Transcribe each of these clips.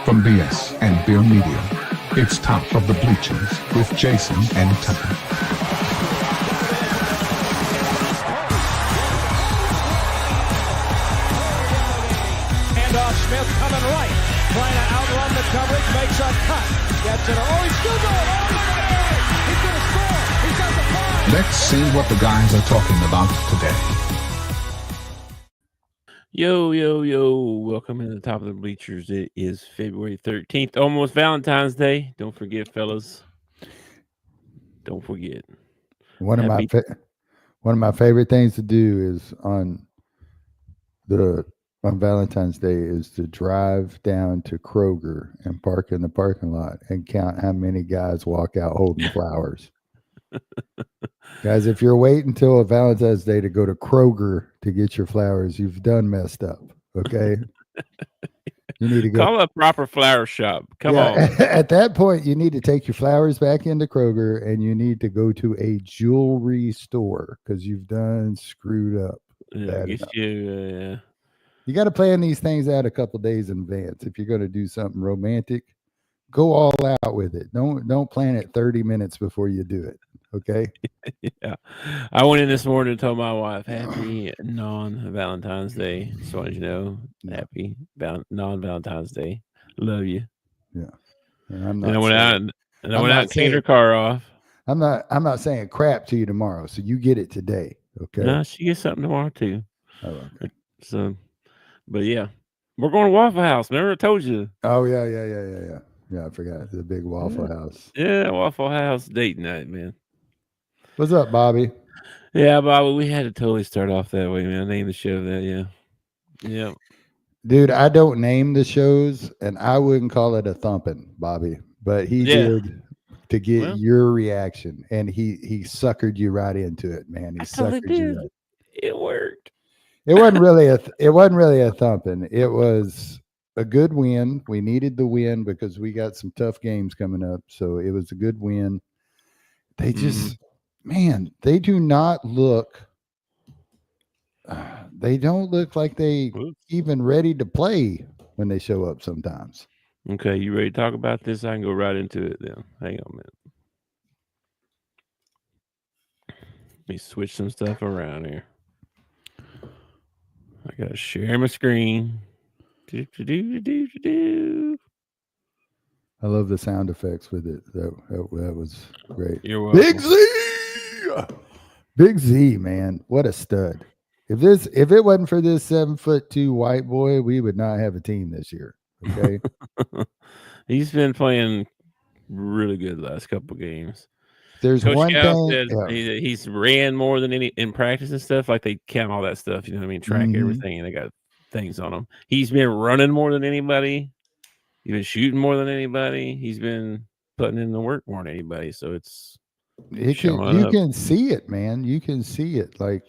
From BS and Beer Media, it's Top of the Bleachers with Jason and Tucker. Handoff, Smith coming right, trying to outrun the coverage, makes a cut, gets it. Oh, he's still going. Oh, he's going to score. He's got the five. Let's see what the guys are talking about today. Yo, welcome to the Top of the Bleachers. It is February 13th, almost Valentine's Day. Don't forget, fellas. Don't forget. One of my favorite things to do is on Valentine's Day is to drive down to Kroger and park in the parking lot and count how many guys walk out holding flowers. Guys, if you're waiting until Valentine's Day to go to Kroger to get your flowers, you've done messed up. Okay. You need to go call a proper flower shop. Come on. At that point, you need to take your flowers back into Kroger and you need to go to a jewelry store because you've done screwed up. You got to plan these things out a couple days in advance. If you're going to do something romantic, go all out with it. Don't plan it 30 minutes before you do it. Okay. Yeah. I went in this morning and told my wife, happy non-Valentine's Day. Just wanted you to know, happy non-Valentine's Day. Love you. Yeah. And I went out and cleaned her car off. I'm not saying crap to you tomorrow. So you get it today. Okay. No, she gets something tomorrow too. Oh, okay. So, but yeah, we're going to Waffle House. Remember I told you? Oh yeah. Yeah, I forgot the big Waffle House. Yeah, Waffle House date night, man. What's up, Bobby? Yeah, Bobby, we had to totally start off that way, man. Name the show that, yeah. Dude, I don't name the shows, and I wouldn't call it a thumping, Bobby, but he did to get your reaction, and he suckered you right into it, man. He suckered you right. It worked. It wasn't really a thumping. It was a good win. We needed the win because we got some tough games coming up, so it was a good win. They just. Man, they do not look. They don't look like they even ready to play when they show up sometimes. Okay, you ready to talk about this? I can go right into it then. Hang on a minute. Let me switch some stuff around here. I gotta share my screen. I love the sound effects with it. That was great. You're welcome. Big Z, man, what a stud! If it wasn't for this 7'2" white boy, we would not have a team this year. Okay, he's been playing really good the last couple games. There's Coach one Cal thing said he's ran more than any in practice and stuff. Like they count all that stuff, you know what I mean? Track everything, and they got things on him. He's been running more than anybody. He's been shooting more than anybody. He's been putting in the work more than anybody. So you can see it, man. You can see it. Like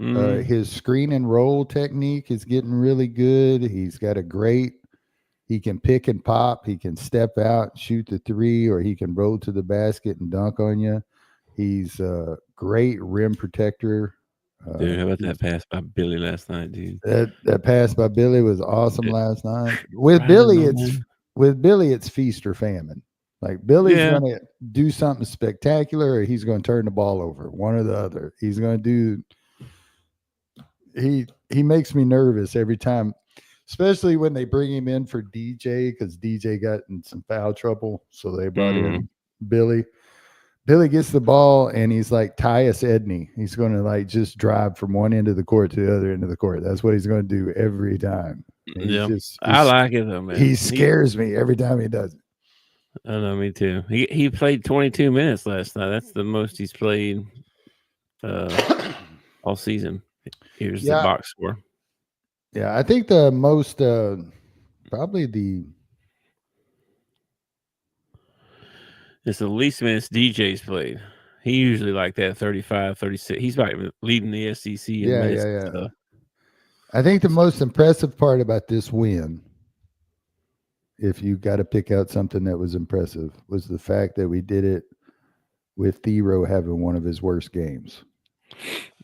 his screen and roll technique is getting really good. He's got he can pick and pop. He can step out, shoot the three, or he can roll to the basket and dunk on you. He's a great rim protector. Dude, how about that pass by Billy last night, dude? That pass by Billy was awesome last night. With Billy, it's feast or famine. Like Billy's going to do something spectacular, or he's going to turn the ball over. One or the other. He's going to do. He makes me nervous every time, especially when they bring him in for DJ because DJ got in some foul trouble, so they brought in Billy. Billy gets the ball and he's like Tyus Edney. He's going to like just drive from one end of the court to the other end of the court. That's what he's going to do every time. I like it though, man. He scares me every time he does it. I know, me too. He played 22 minutes last night. That's the most he's played all season. Here's the box score. Yeah, I think the most it's the least minutes DJ's played. He usually like that 35, 36. He's probably leading the SEC in minutes. Yeah. I think the most impressive part about this win, if you got to pick out something that was impressive, was the fact that we did it with Thero having one of his worst games.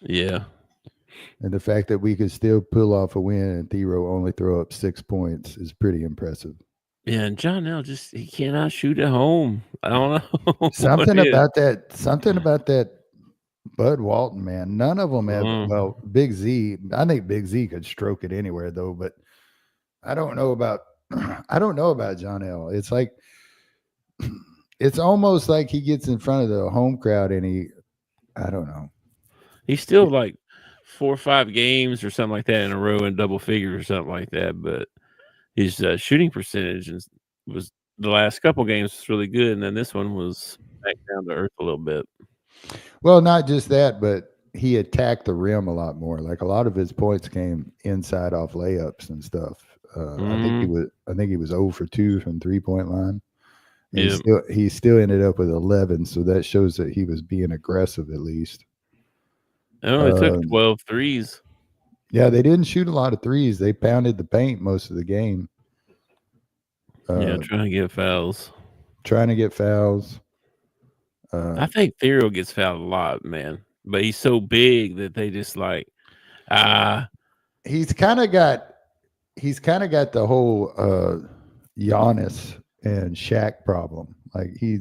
Yeah. And the fact that we could still pull off a win and Thero only throw up 6 points is pretty impressive. Yeah, and John L he cannot shoot at home. I don't know. Something about that Bud Walton, man. None of them have. Well, Big Z. I think Big Z could stroke it anywhere though, but I don't know about. I don't know about John L. It's like it's almost like he gets in front of the home crowd and I don't know. He's still like 4 or 5 games or something like that in a row in double figures or something like that, but his shooting percentage was the last couple games was really good, and then this one was back down to earth a little bit. Well, not just that, but he attacked the rim a lot more. Like a lot of his points came inside off layups and stuff. I think he was 0 for 2 from 3-point line. He still ended up with 11, so that shows that he was being aggressive at least. They only took 12 threes. Yeah, they didn't shoot a lot of threes. They pounded the paint most of the game. Trying to get fouls. I think Theo gets fouled a lot, man. But he's so big that they just like he's kind of got the whole Giannis and Shaq problem. Like he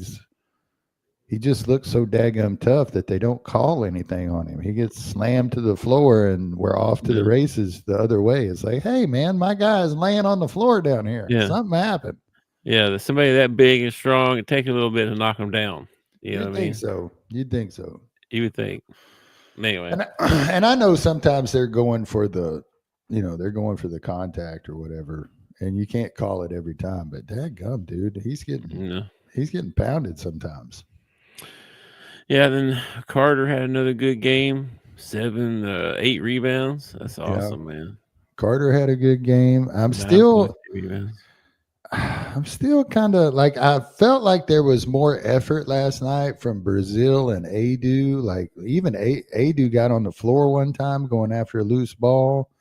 just looks so daggum tough that they don't call anything on him. He gets slammed to the floor and we're off to the races the other way. It's like, hey man, my guy's laying on the floor down here. Yeah. Something happened. Yeah, there's somebody that big and strong, it takes a little bit to knock him down. You know what I mean? So you'd think so. You would think. Anyway. And I know sometimes they're going for the contact or whatever. And you can't call it every time, but dadgum, dude, he's getting pounded sometimes. Yeah, then Carter had another good game. 8 rebounds. That's awesome, man. Carter had a good game. I'm still kind of like, I felt like there was more effort last night from Brazil and Adu. Like even Adu got on the floor one time going after a loose ball.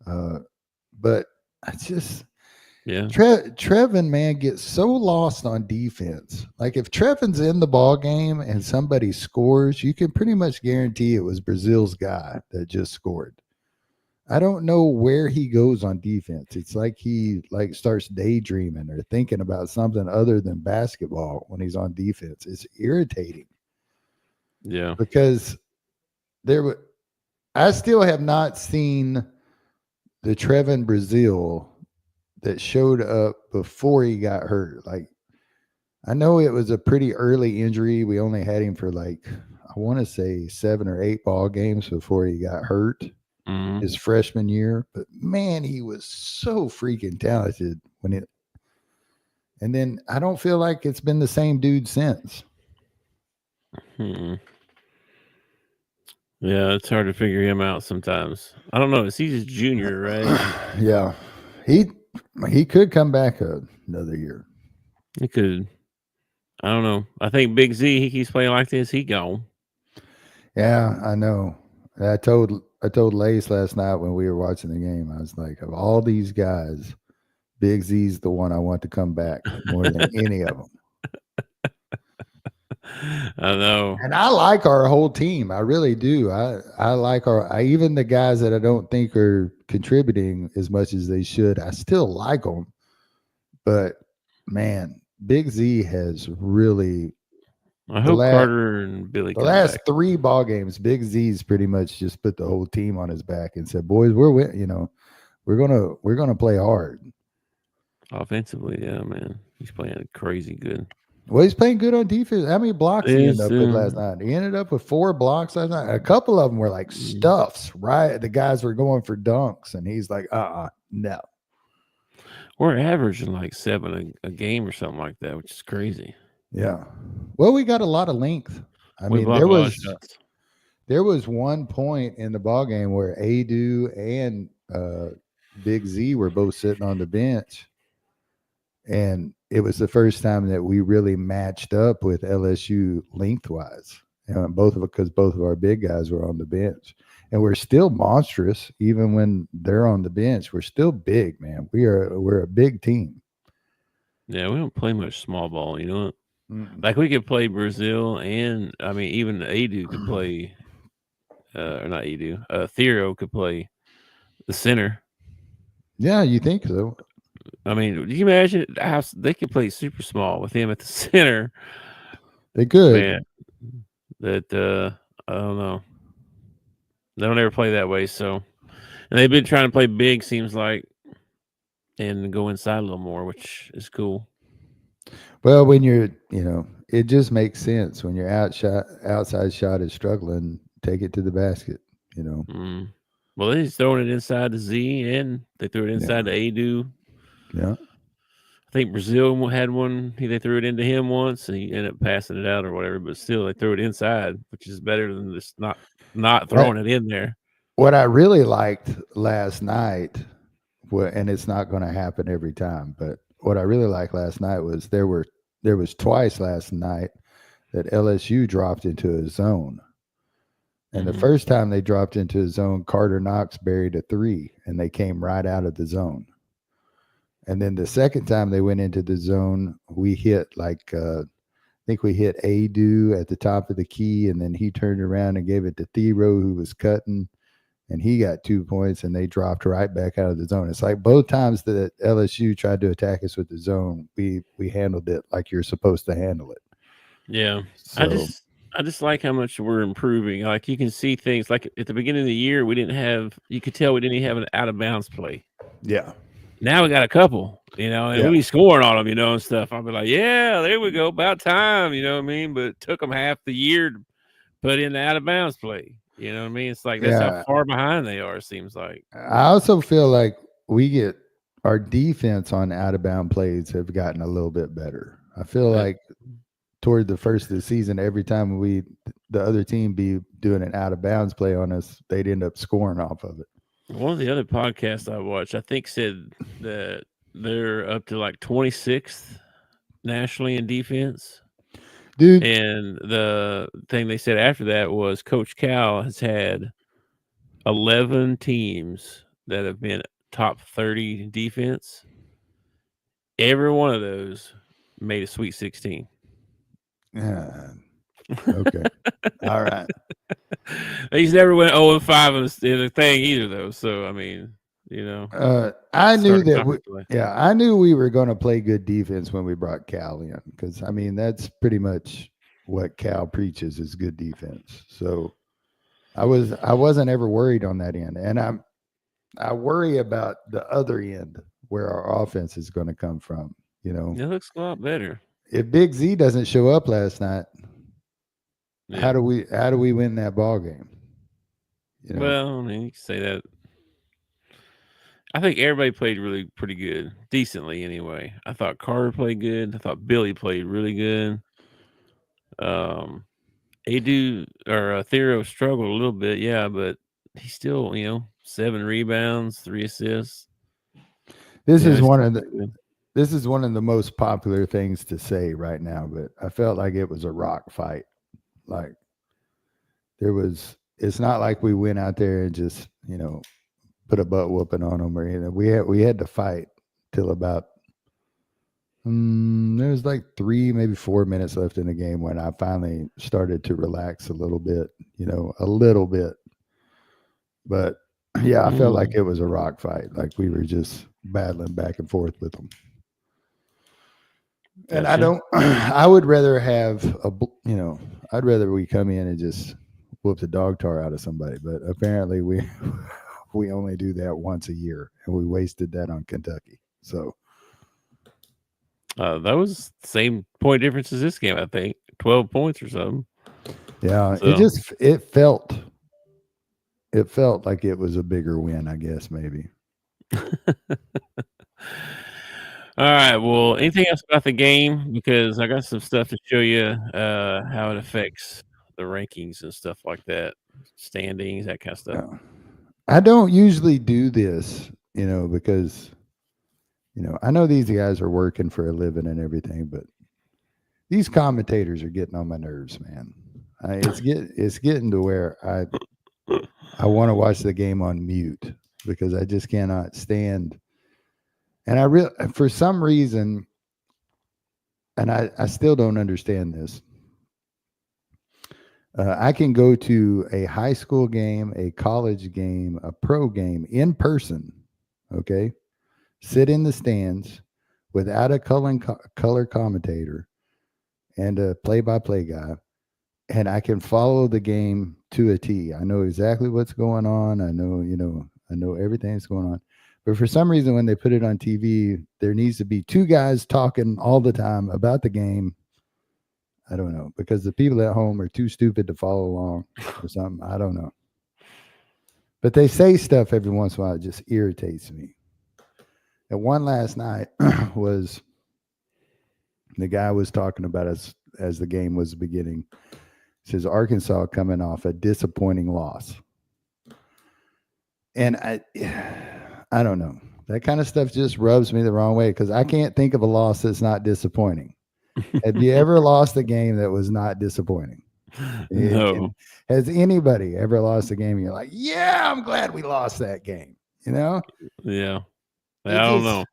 But I just, Trevin, man, gets so lost on defense. Like if Trevin's in the ball game and somebody scores, you can pretty much guarantee it was Brazil's guy that just scored. I don't know where he goes on defense. It's like he starts daydreaming or thinking about something other than basketball when he's on defense. It's irritating. Yeah, because I still have not seen the Trevin Brazil that showed up before he got hurt. Like, I know it was a pretty early injury. We only had him for I want to say 7 or 8 ball games before he got hurt his freshman year. But man, he was so freaking talented and then I don't feel like it's been the same dude since. Yeah, it's hard to figure him out sometimes. I don't know. He's a junior, right? Yeah. He could come back another year. He could. I don't know. I think Big Z, he keeps playing like this. He gone. Yeah, I know. I told Lace last night when we were watching the game, I was like, of all these guys, Big Z's the one I want to come back more than any of them. I know. And I like our whole team. I really do. I like even the guys that I don't think are contributing as much as they should. I still like them. But, man, Big Z has really. I hope Carter and Billy the last 3 ball games, Big Z's pretty much just put the whole team on his back and said, boys, we're gonna play hard. Offensively, yeah, man. He's playing crazy good. Well, he's playing good on defense. How many blocks he ended up with last night? He ended up with 4 blocks last night. A couple of them were like stuffs, right? The guys were going for dunks, and he's like, no. We're averaging like 7 a game or something like that, which is crazy. Yeah. Well, we got a lot of length. I mean, there was one point in the ball game where Adu and Big Z were both sitting on the bench. And it was the first time that we really matched up with LSU lengthwise. Because both of our big guys were on the bench. And we're still monstrous, even when they're on the bench. We're still big, man. We're a big team. Yeah, we don't play much small ball, you know what? Like we could play Brazil, and I mean even Adu could play or not Adu. Theo could play the center. Yeah, you think so? I mean, do you imagine how they could play super small with him at the center? They could. Man, that I don't know. They don't ever play that way. So, and they've been trying to play big, seems like, and go inside a little more, which is cool. Well, when you're, it just makes sense when your outside shot is struggling. Take it to the basket. Well, they're just throwing it inside the Z, and they threw it inside the Adu. Yeah. I think Brazil had one. They threw it into him once, and he ended up passing it out or whatever. But still, they threw it inside, which is better than just not throwing it in there. What I really liked last night, and it's not going to happen every time, but what I really liked last night was there was twice last night that LSU dropped into a zone. And the first time they dropped into a zone, Carter Knox buried a 3, and they came right out of the zone. And then the second time they went into the zone, we hit I think we hit Adu at the top of the key, and then he turned around and gave it to Thero, who was cutting, and he got 2 points, and they dropped right back out of the zone. It's like both times that LSU tried to attack us with the zone, we handled it like you're supposed to handle it. Yeah. So, I just like how much we're improving. Like you can see things like at the beginning of the year, you could tell we didn't even have an out of bounds play. Yeah. Now we got a couple, and we'll be scoring on them, and stuff. I'll be like, yeah, there we go. About time, you know what I mean? But it took them half the year to put in the out of bounds play. You know what I mean? It's like that's how far behind they are, it seems like. I also feel like our defense on out of bound plays have gotten a little bit better. I feel like toward the first of the season, every time the other team be doing an out of bounds play on us, they'd end up scoring off of it. One of the other podcasts I watched, I think, said that they're up to like 26th nationally in defense. Dude. And the thing they said after that was Coach Cal has had 11 teams that have been top 30 defense. Every one of those made a Sweet 16. Yeah. Okay. All right. He's never went 0-5 in a thing either, though. So I mean, I knew that. I knew we were going to play good defense when we brought Cal in, because I mean that's pretty much what Cal preaches is good defense. So I wasn't ever worried on that end, and I worry about the other end where our offense is going to come from. It looks a lot better. If Big Z doesn't show up last night, how do we win that ball game? Well, I mean, you can say that. I think everybody played really pretty good, decently anyway. I thought Carter played good. I thought Billy played really good. Thero struggled a little bit, but he still, 7 rebounds, 3 assists. This is one of the most popular things to say right now, but I felt like it was a rock fight. Like it's not like we went out there and just, put a butt whooping on them or anything. We had to fight till about there was like 3, maybe 4 minutes left in the game when I finally started to relax a little bit, a little bit. But yeah, I felt like it was a rock fight. Like we were just battling back and forth with them. And I would rather I'd rather we come in and just whoop the dog tar out of somebody. But apparently we only do that once a year, and we wasted that on Kentucky. So that was the same point difference as this game, I think. 12 points or something. Yeah, so. It felt like it was a bigger win, I guess, maybe. All right. Well, anything else about the game? Because I got some stuff to show you how it affects the rankings and stuff like that, standings, that kind of stuff. Yeah. I don't usually do this, because, I know these guys are working for a living and everything, but these commentators are getting on my nerves, man. It's getting to where I want to watch the game on mute because I just cannot stand. And for some reason, and I still don't understand this. I can go to a high school game, a college game, a pro game in person, okay? sit in the stands without a color commentator and a play-by-play guy, and I can follow the game to a T. I know exactly what's going on. I know everything that's going on. But for some reason, when they put it on TV, there needs to be two guys talking all the time about the game. I don't know, because the people at home are too stupid to follow along or something. I don't know. But they say stuff every once in a while that just irritates me. And one last night was the guy was talking about us as the game was beginning. He says Arkansas coming off a disappointing loss. And I don't know. That kind of stuff just rubs me the wrong way because I can't think of a loss that's not disappointing. Have you ever lost a game that was not disappointing? No. Has anybody ever lost a game and you're like, yeah, I'm glad we lost that game? You know? Yeah. I don't know.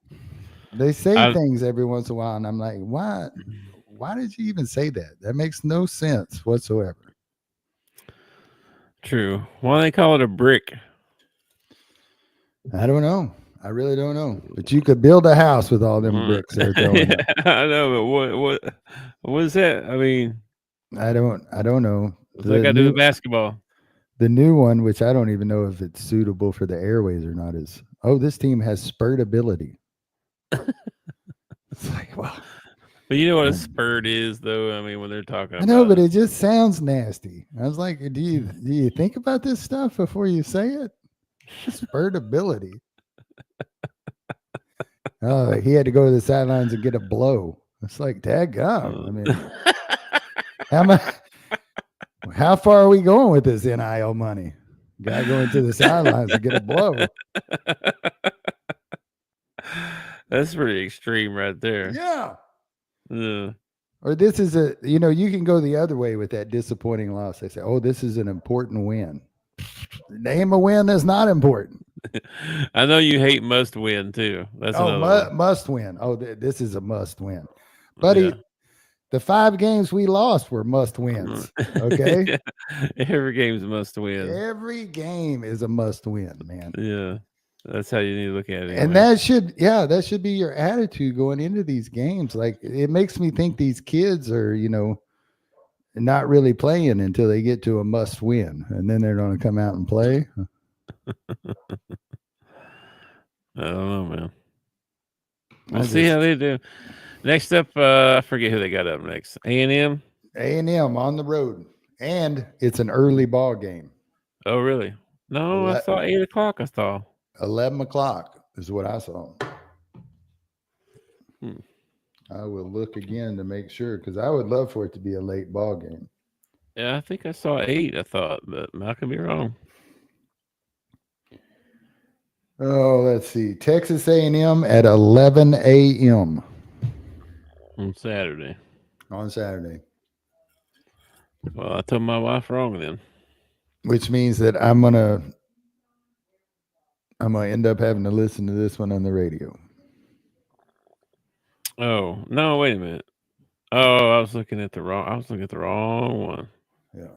They say things every once in a while, and I'm like, why? Why did you even say that? That makes no sense whatsoever. True. Why do they call it a brick? I don't know. I really don't know. But you could build a house with all them bricks they're throwing up. I know, but what is that? I mean, I don't know. What's that got to do with basketball? The new one, which I don't even know if it's suitable for the airways or not, is this team has spurt ability. It's like, wow. But you know what a spurt is, though. I mean, when they're talking about I know, but it just sounds nasty. I was like, do you think about this stuff before you say it? Spurt ability. Oh, he had to go to the sidelines and get a blow. It's like, daggum. I mean, how far are we going with this NIL money? Guy going to the sidelines to get a blow. That's pretty extreme right there. Yeah. Yeah. Or this is you can go the other way with that disappointing loss. They say, this is an important win. Name a win that's not important. I know you hate must win too. That's must win. This is a must win. Buddy, the 5 games we lost were must wins. Okay? Every game's a must win. Every game is a must win, man. Yeah. That's how you need to look at it. And that should be your attitude going into these games. Like, it makes me think these kids are, not really playing until they get to a must win, and then they're going to come out and play. I don't know, man. We'll see how they do. Next up, I forget who they got up next. A&M? A&M on the road. And it's an early ball game. Oh, really? No, I saw 8 o'clock, I saw. 11 o'clock is what I saw. I will look again to make sure, because I would love for it to be a late ball game. Yeah, I think I saw 8, I thought, but I could be wrong. Oh, let's see. Texas A&M at 11 a.m. On Saturday. On Saturday. Well, I told my wife wrong then. Which means that I'm gonna end up having to listen to this one on the radio. Oh, no, wait a minute. Oh, I was looking at the wrong one. Yeah.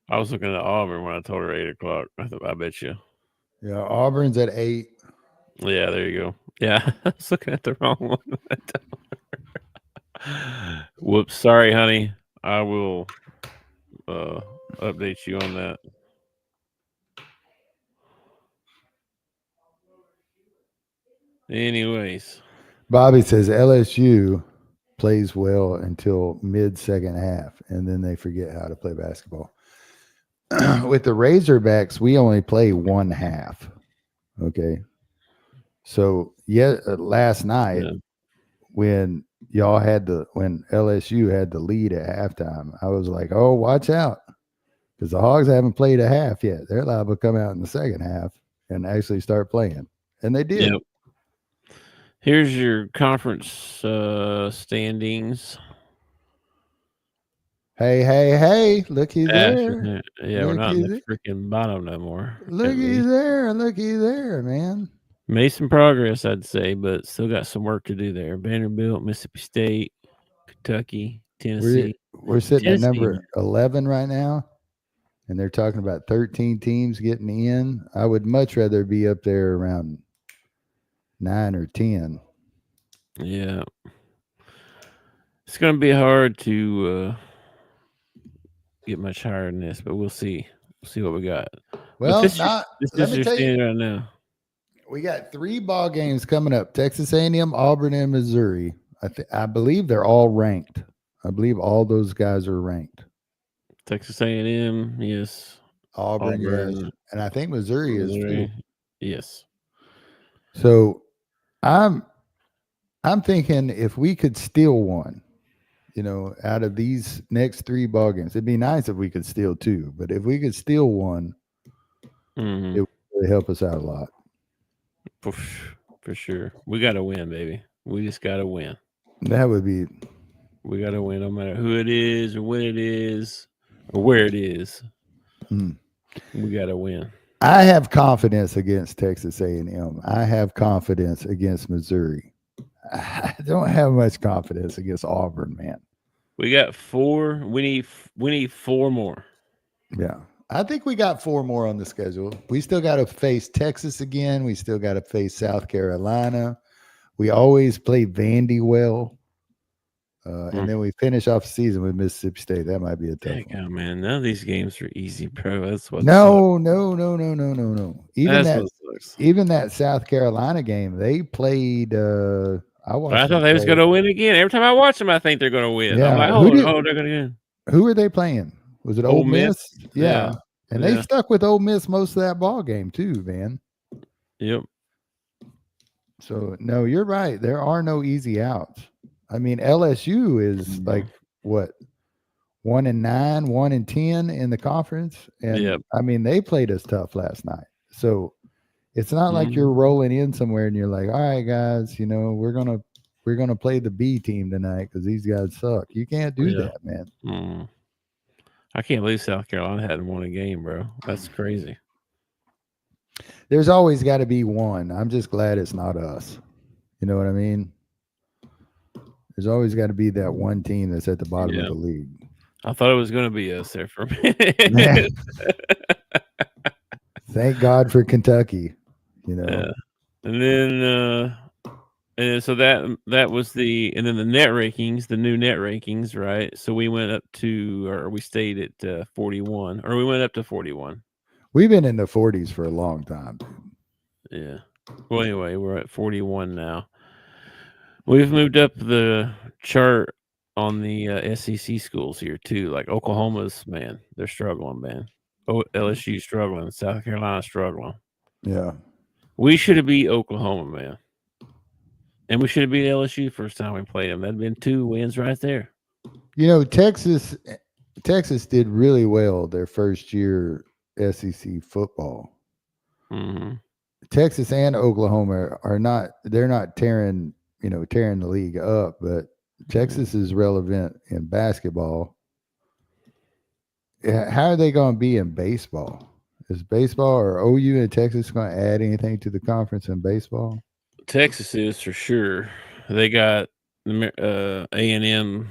I was looking at Auburn when I told her 8 o'clock. I bet you. Yeah, Auburn's at 8. Yeah, there you go. Yeah, I was looking at the wrong one. Whoops. Sorry, honey. I will update you on that. Anyways. Bobby says LSU plays well until mid-second half, and then they forget how to play basketball. With the Razorbacks, we only play one half. Okay. So last night when LSU had the lead at halftime, I was like, oh, watch out. Because the Hogs haven't played a half yet. They're liable to come out in the second half and actually start playing. And they did. Yep. Here's your conference standings. Hey, looky there. Yeah, we're not in the freaking bottom no more. Looky there, man. Made some progress, I'd say, but still got some work to do there. Vanderbilt, Mississippi State, Kentucky, Tennessee. We're sitting at number 11 right now, and they're talking about 13 teams getting in. I would much rather be up there around 9 or 10. Yeah. It's going to be hard to get much higher than this, but we'll see. We'll see what we got. Well, this not. is Let me your tell you, standing right now. we got 3 ball games coming up: Texas A&M, Auburn, and Missouri. I believe they're all ranked. I believe all those guys are ranked. Texas A&M, yes. Auburn, yes, and I think Missouri is too. Yes. So, I'm thinking if we could steal one, out of these next 3 ball games, it'd be nice if we could steal 2. But if we could steal one, Mm-hmm. it would help us out a lot. For sure. We got to win, baby. We just got to win. That would be. We got to win no matter who it is or when it is or where it is. We got to win. I have confidence against Texas A&M. I have confidence against Missouri. I don't have much confidence against Auburn, man. We got 4. We need 4 more. Yeah. I think we got 4 more on the schedule. We still got to face Texas again. We still got to face South Carolina. We always play Vandy well. And then we finish off the season with Mississippi State. That might be a tough one. Oh, man. None of these games are easy, bro. That's what No. Even that South Carolina game, they played I thought they was going to win again. Every time I watch them, I think they're going to win. Yeah. I'm like, they're going to win. Who are they playing? Was it Ole Miss? Yeah. And they stuck with Ole Miss most of that ball game too, man. Yep. So, no, you're right. There are no easy outs. I mean, LSU is like, what, 1-9, 1-10 in the conference? And, I mean, they played us tough last night. So, it's not like you're rolling in somewhere and you're like, all right, guys, we're gonna play the B team tonight because these guys suck. You can't do that, man. I can't believe South Carolina hadn't won a game, bro. That's crazy. There's always got to be one. I'm just glad it's not us. You know what I mean? There's always got to be that one team that's at the bottom of the league. I thought it was going to be us there for a minute. Thank God for Kentucky. And then so that was the net rankings, the new net rankings, right? So we went up to, or we stayed at 41, or we went up to 41. We've been in the 40s for a long time. Yeah. Well, anyway, we're at 41 now. We've moved up the chart on the SEC schools here too. Like Oklahoma's, man, they're struggling, man. LSU struggling, South Carolina struggling. Yeah. We should have beat Oklahoma, man. And we should have beat LSU first time we played them. That'd been 2 wins right there. Texas did really well their first year SEC football. Mm-hmm. Texas and Oklahoma they're not tearing the league up, but Texas is relevant in basketball. How are they going to be in baseball? Is baseball or OU and Texas going to add anything to the conference in baseball? Texas is for sure. They got A&M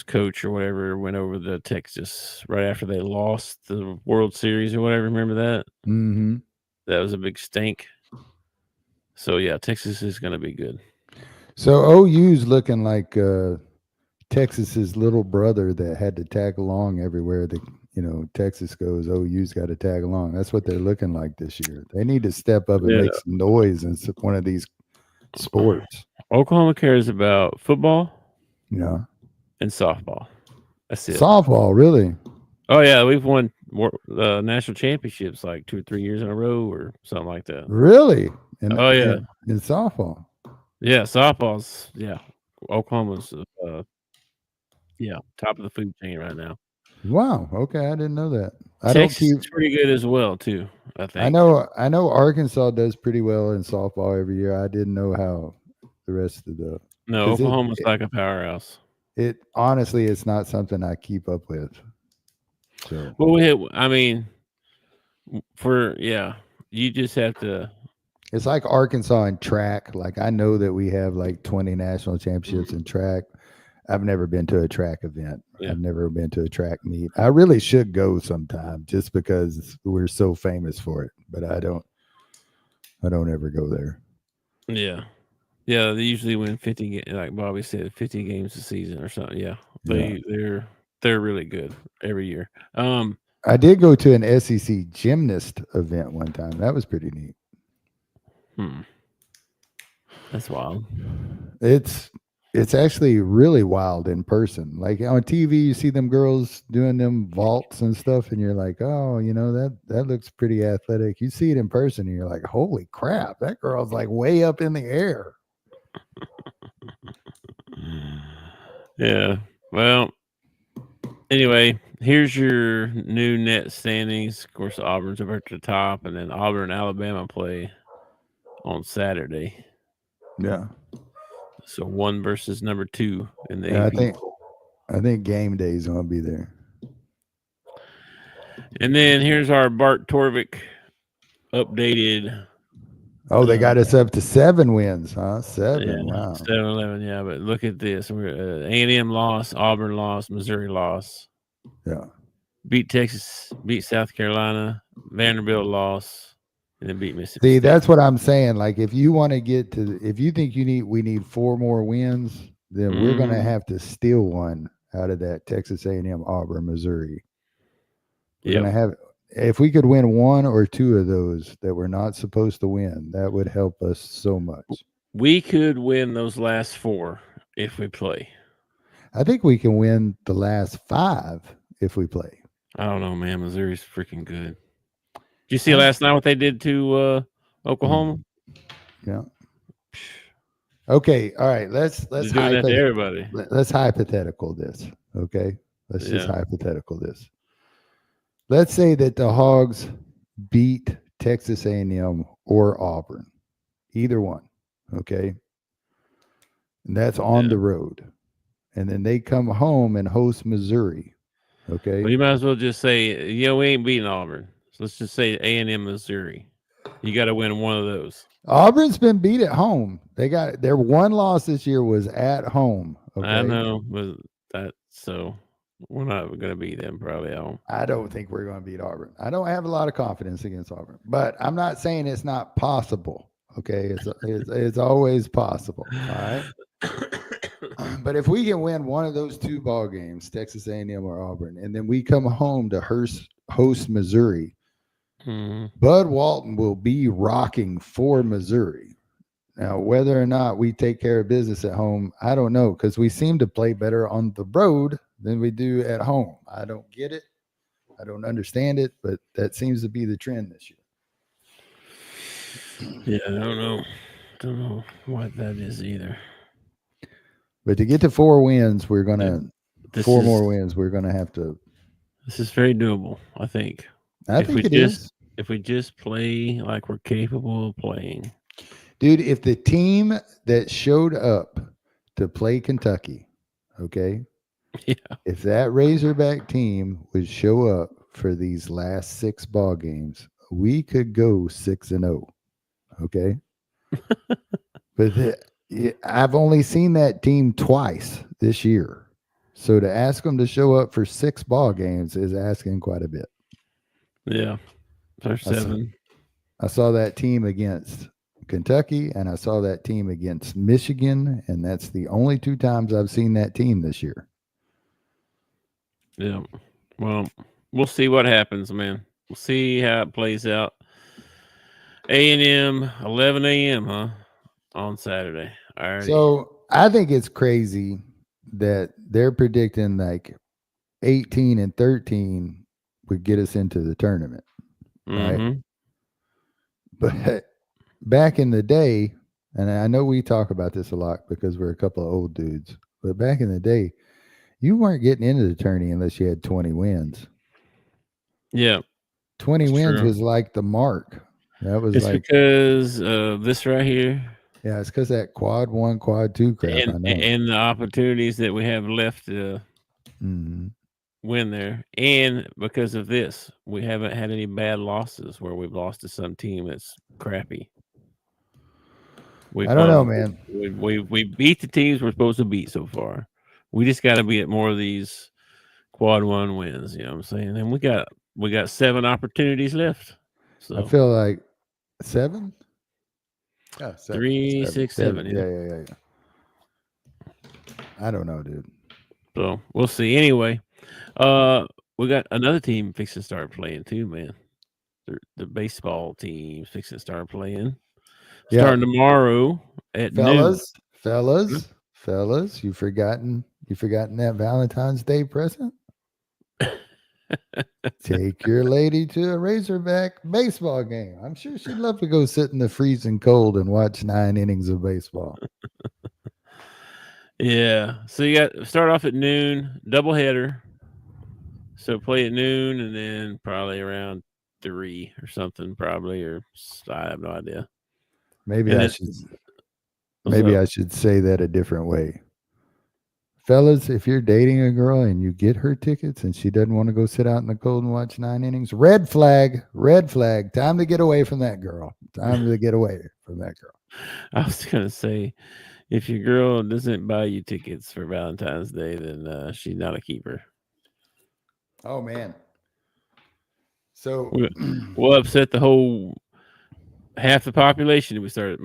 coach or whatever went over to Texas right after they lost the World Series or whatever. Remember that? Mm-hmm. That was a big stink. So, yeah, Texas is going to be good. So, OU's looking like Texas's little brother that had to tag along everywhere that, Texas goes. OU's got to tag along. That's what they're looking like this year. They need to step up and make some noise in one of these sports. Oklahoma cares about football and softball. That's it. Softball, really? Oh, yeah. We've won national championships like 2 or 3 years in a row or something like that. Really? In softball? Yeah, softball's, Oklahoma's, top of the food chain right now. Wow. Okay, I didn't know that. Texas is pretty good as well, too, I think. I know Arkansas does pretty well in softball every year. I didn't know how the rest of the... No, Oklahoma's like a powerhouse. Honestly, it's not something I keep up with. So. Well, you just have to... It's like Arkansas in track. Like, I know that we have like 20 national championships in track. I've never been to a track event. Yeah. I've never been to a track meet. I really should go sometime just because we're so famous for it, but I don't ever go there. Yeah. Yeah, they usually win 50, like Bobby said, 50 games a season or something. Yeah, they're really good every year. I did go to an SEC gymnast event one time. That was pretty neat. That's wild. It's actually really wild in person. Like on TV, you see them girls doing them vaults and stuff, and you're like, oh, that looks pretty athletic. You see it in person, and you're like, holy crap, that girl's like way up in the air. Yeah. Well, anyway, here's your new net standings. Of course, Auburn's up at the top, and then Auburn and Alabama play on Saturday. Yeah. So 1 versus number 2 in the Yeah, AP. I think game day is gonna be there. And then here's our Bart Torvik updated. Oh, they got us up to 7 wins, huh? 7. Yeah, Wow. 7-11. Yeah, but look at this. We're A&M lost, Auburn lost, Missouri lost. Yeah. Beat Texas, beat South Carolina, Vanderbilt lost, and then beat Mississippi See, State. that's what I'm saying. Like, if you want to get to, if you think we need 4 more wins, then we're gonna have to steal one out of that Texas A&M, Auburn, Missouri. We're gonna have. If we could win 1 or 2 of those that we're not supposed to win, that would help us so much. We could win those last 4 if we play. I think we can win the last 5 if we play. I don't know, man. Missouri's freaking good. Did you see last night what they did to Oklahoma? Yeah. Okay. All right. Let's doing that to everybody. Let's hypothetical this. Okay. Let's just hypothetical this. Let's say that the Hogs beat Texas A&M or Auburn, either one. Okay. And that's on the road. And then they come home and host Missouri. Okay. Well, you might as well just say, we ain't beating Auburn. So let's just say A&M, Missouri. You got to win one of those. Auburn's been beat at home. They got their 1 loss this year was at home. Okay? I know, but so we're not going to beat them probably at home. I don't think we're going to beat Auburn. I don't have a lot of confidence against Auburn, but I'm not saying it's not possible. Okay, it's always possible. All right. But if we can win one of those 2 ball games, Texas A&M or Auburn, and then we come home to host Missouri, Bud Walton will be rocking for Missouri. Now, whether or not we take care of business at home, I don't know, because we seem to play better on the road than we do at home. I don't get it. I don't understand it, but that seems to be the trend this year. Yeah, I don't know what that is either. But to get to 4 wins, we're gonna more wins. We're gonna have to. This is very doable, I think. I think it is. If we just play like we're capable of playing, dude. If the team that showed up to play Kentucky, okay, if that Razorback team would show up for these last 6 ball games, we could go 6-0. Okay, but I've only seen that team twice this year, so to ask them to show up for 6 ball games is asking quite a bit. Yeah, there's 7. I saw that team against Kentucky, and I saw that team against Michigan, and that's the only 2 times I've seen that team this year. Yeah, well, we'll see what happens, man. We'll see how it plays out. A&M, 11 a.m., huh? On Saturday. All right. So I think it's crazy that they're predicting like 18 and 13 would get us into the tournament. Right. But back in the day, and I know we talk about this a lot because we're a couple of old dudes, but back in the day, you weren't getting into the tourney unless you had 20 wins. Yeah. 20 wins was like the mark. That was because this right here. Yeah, it's because that quad 1, quad 2 crap. And the opportunities that we have left to win there. And because of this, we haven't had any bad losses where we've lost to some team that's crappy. I don't know, man. We beat the teams we're supposed to beat so far. We just got to be at more of these quad 1 wins. You know what I'm saying? And we got 7 opportunities left. So I feel like 7. Yeah, 3, 6, 7. Yeah. I don't know, dude. So we'll see. Anyway, we got another team fixing to start playing too, man. The baseball team fixing to start playing. Starting tomorrow at noon. Fellas, you forgotten that Valentine's Day present? Take your lady to a Razorback baseball game. I'm sure she'd love to go sit in the freezing cold and watch 9 innings of baseball. Yeah. So you got start off at noon, doubleheader. So play at noon and then probably around 3 or something, probably, or I have no idea. Maybe I should say that a different way. Fellas, if you're dating a girl and you get her tickets and she doesn't want to go sit out in the cold and watch 9 innings, red flag. Time to get away from that girl. I was going to say, if your girl doesn't buy you tickets for Valentine's Day, then she's not a keeper. Oh, man. So we'll upset the whole half the population if we start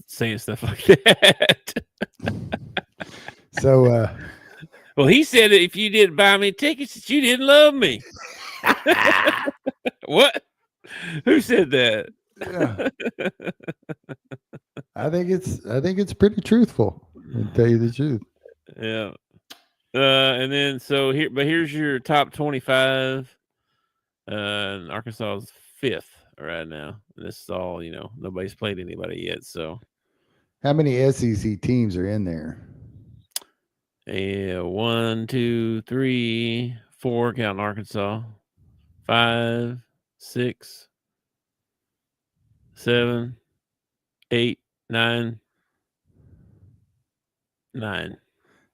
saying stuff like that. So, well, he said that if you didn't buy me tickets, that you didn't love me. What? Who said that? Yeah. I think it's pretty truthful. To tell you the truth. Yeah. And then here's your top 25. Arkansas is 5th right now. This is all, nobody's played anybody yet. So, how many SEC teams are in there? 1, 2, 3, 4, counting Arkansas. 5, 6, 7, 8, 9.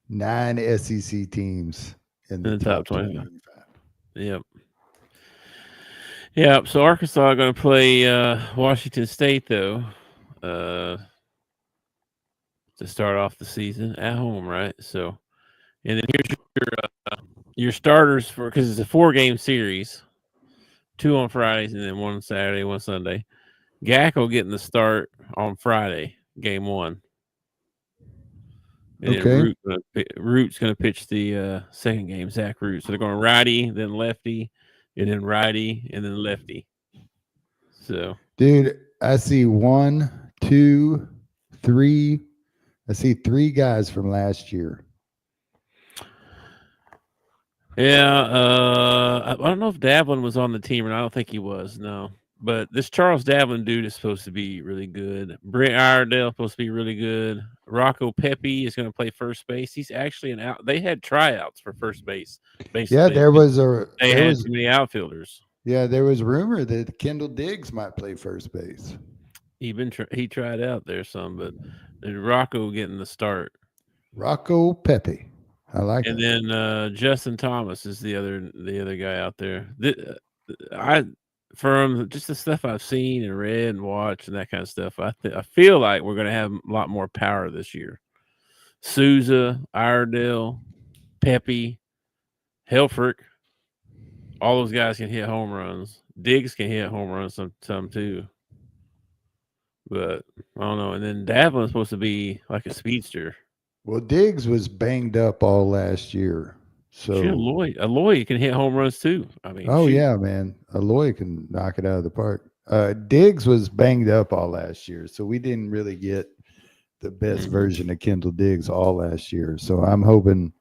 9 SEC teams in the top 25. Yep. So Arkansas are going to play Washington State, though, to start off the season at home, right? So, and then here's your starters because it's a 4-game series, 2 on Fridays and then 1 Saturday, 1 Sunday. Gackel getting the start on Friday, game 1. And okay. Root's going to pitch the second game, Zach Root. So they're going righty, then lefty, and then righty, and then lefty. So, dude, I see 1, 2, 3. I see 3 guys from last year. Yeah, I don't know if Davlin was on the team, or I don't think he was. No, but this Charles Davlin dude is supposed to be really good. Brent Iredale supposed to be really good. Rocco Pepe is going to play first base. He's actually they had tryouts for first base. Basically. Yeah, there was too many outfielders. Yeah, there was rumor that Kendall Diggs might play first base. He tried out there some, but Rocco getting the start. Rocco Pepe, I like it. And then Justin Thomas is the other guy out there. From just the stuff I've seen and read and watched and that kind of stuff, I feel like we're going to have a lot more power this year. Souza, Iredale, Pepe, Helfrich, all those guys can hit home runs. Diggs can hit home runs some too. But I don't know. And then Davlin's supposed to be like a speedster. Well, Diggs was banged up all last year. So Aloy can hit home runs too. I mean, yeah, man. Aloy can knock it out of the park. Diggs was banged up all last year, so we didn't really get the best version of Kendall Diggs all last year. So I'm hoping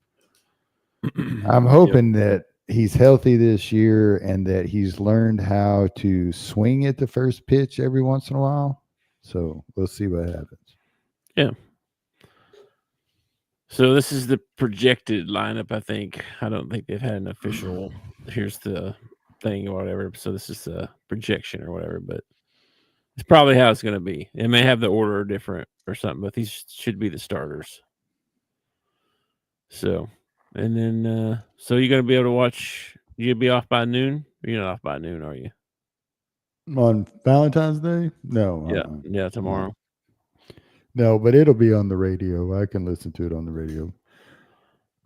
that he's healthy this year and that he's learned how to swing at the first pitch every once in a while. So we'll see what happens. Yeah. So this is the projected lineup, I think. I don't think they've had an official, here's the thing or whatever. So this is a projection or whatever, but it's probably how it's going to be. It may have the order different or something, but these should be the starters. So, and then, so you're going to be able to watch, you'll be off by noon? You're not off by noon, are you? On Valentine's Day? No. Yeah, tomorrow. No, but it'll be on the radio. I can listen to it on the radio.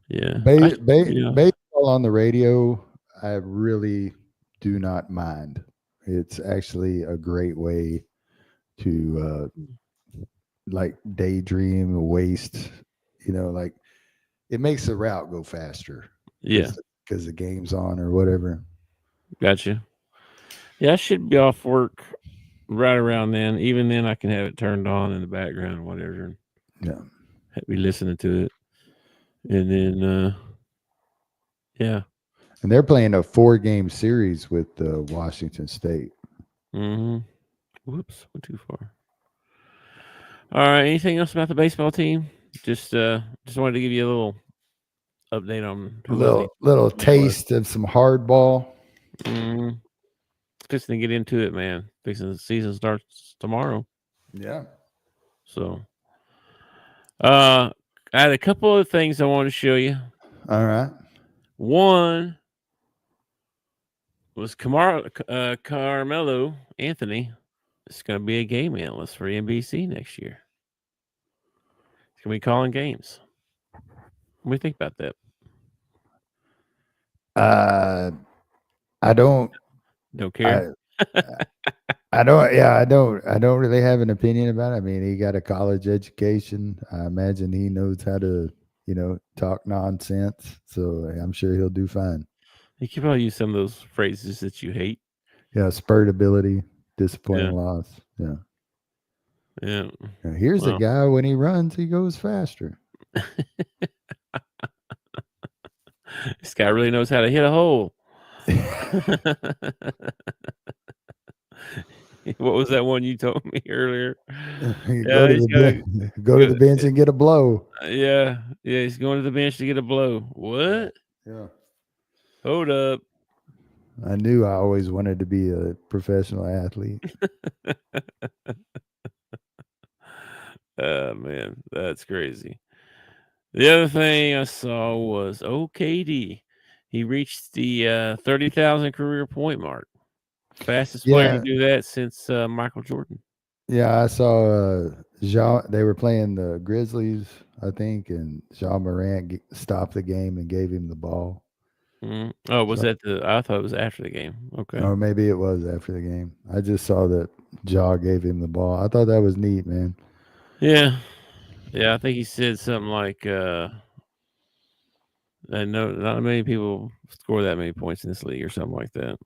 Yeah. Baseball on the radio, I really do not mind. It's actually a great way to like daydream or waste, like it makes the route go faster. Yeah. Because the game's on or whatever. Gotcha. Yeah, I should be off work right around then. Even then, I can have it turned on in the background or whatever. And Yeah. be listening to it. And then, yeah. And they're playing a 4-game series with Washington State. Mm-hmm. Whoops, went too far. All right. Anything else about the baseball team? Just wanted to give you a little update on little taste of some hardball. Mm-hmm. Fixing to get into it, man. Fixing the season starts tomorrow. Yeah. So, I had a couple of things I wanted to show you. All right. One was Carmelo Anthony. It's going to be a game analyst for NBC next year. He's going to be calling games. What do you think about that? I don't care. I don't. Yeah, I don't really have an opinion about it. I mean, he got a college education. I imagine he knows how to, talk nonsense. So I'm sure he'll do fine. He could probably use some of those phrases that you hate. Yeah, spurt ability, disappointing loss. Yeah. Yeah. Here's a guy when he runs, he goes faster. This guy really knows how to hit a hole. What was that one you told me earlier? Go to the bench and get a blow. Yeah, he's going to the bench to get a blow. What? Yeah. Hold up. I knew I always wanted to be a professional athlete. Oh, man, that's crazy. The other thing I saw was OKD. He reached the 30,000 career point mark. Fastest player to do that since Michael Jordan. Yeah, I saw they were playing the Grizzlies, I think, and Ja Morant stopped the game and gave him the ball. Mm-hmm. Oh, was that I thought it was after the game. Okay. Or maybe it was after the game. I just saw that Ja gave him the ball. I thought that was neat, man. Yeah. Yeah, I think he said something like, not many people score that many points in this league or something like that.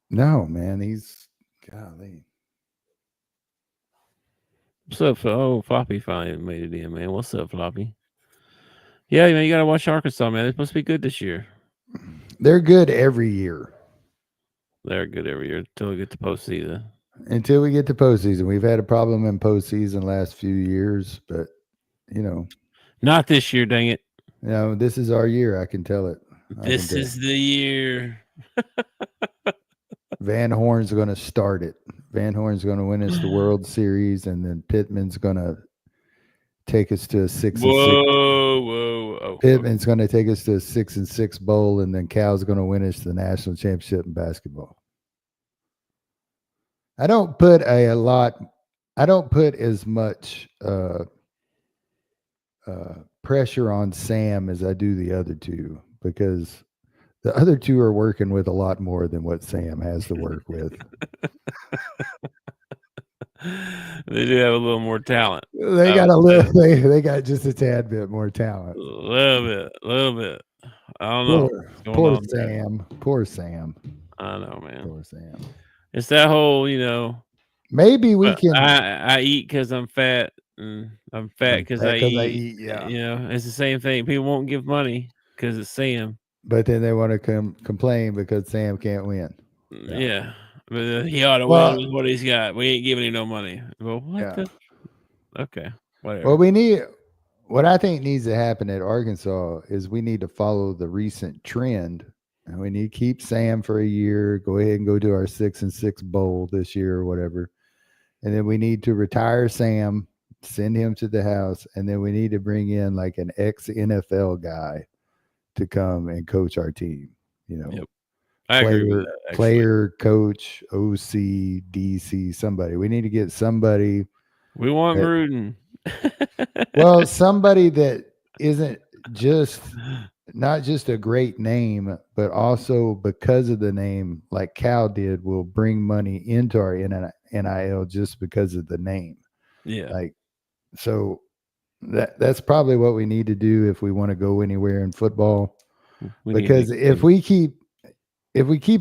No, man, golly. What's up? Floppy finally made it in, man. What's up, Floppy? Yeah, man, you got to watch Arkansas, man. They're supposed to be good this year. They're good every year. They're good every year until we get to postseason. Until we get to postseason. We've had a problem in postseason last few years, but, Not this year, dang it. This is our year. I can tell it. This is the year. Van Horn's going to start it. Van Horn's going to win us the World Series, and then Pittman's going to take us to a 6-6. Whoa. Oh, Pittman's going to take us to a 6-6 bowl, and then Cal's going to win us the national championship in basketball. I don't put as much pressure on Sam as I do the other two, because the other two are working with a lot more than what Sam has to work with. They do have a little more talent. They got a little. They got just a tad bit more talent. A little bit. I don't know. Poor Sam. Poor Sam. I know, man. Poor Sam. It's that whole, Maybe we can. I eat because I'm fat, and I'm fat because I eat. Yeah. It's the same thing. People won't give money because it's Sam. But then they want to complain because Sam can't win. Yeah. But he ought to win with what he's got. We ain't giving him no money. Well, what okay, whatever. Well, what I think needs to happen at Arkansas is we need to follow the recent trend, and we need to keep Sam for a year, go ahead and go to our 6-6 bowl this year or whatever. And then we need to retire Sam, send him to the house, and then we need to bring in like an ex-NFL guy to come and coach our team, Yep. I agree with that, player, coach, OC, DC, somebody. We need to get somebody. We want Gruden. Well, somebody that isn't not just a great name, but also because of the name, like Cal did, will bring money into our NIL just because of the name. Yeah. Like So that's probably what we need to do if we want to go anywhere in football. Because if we keep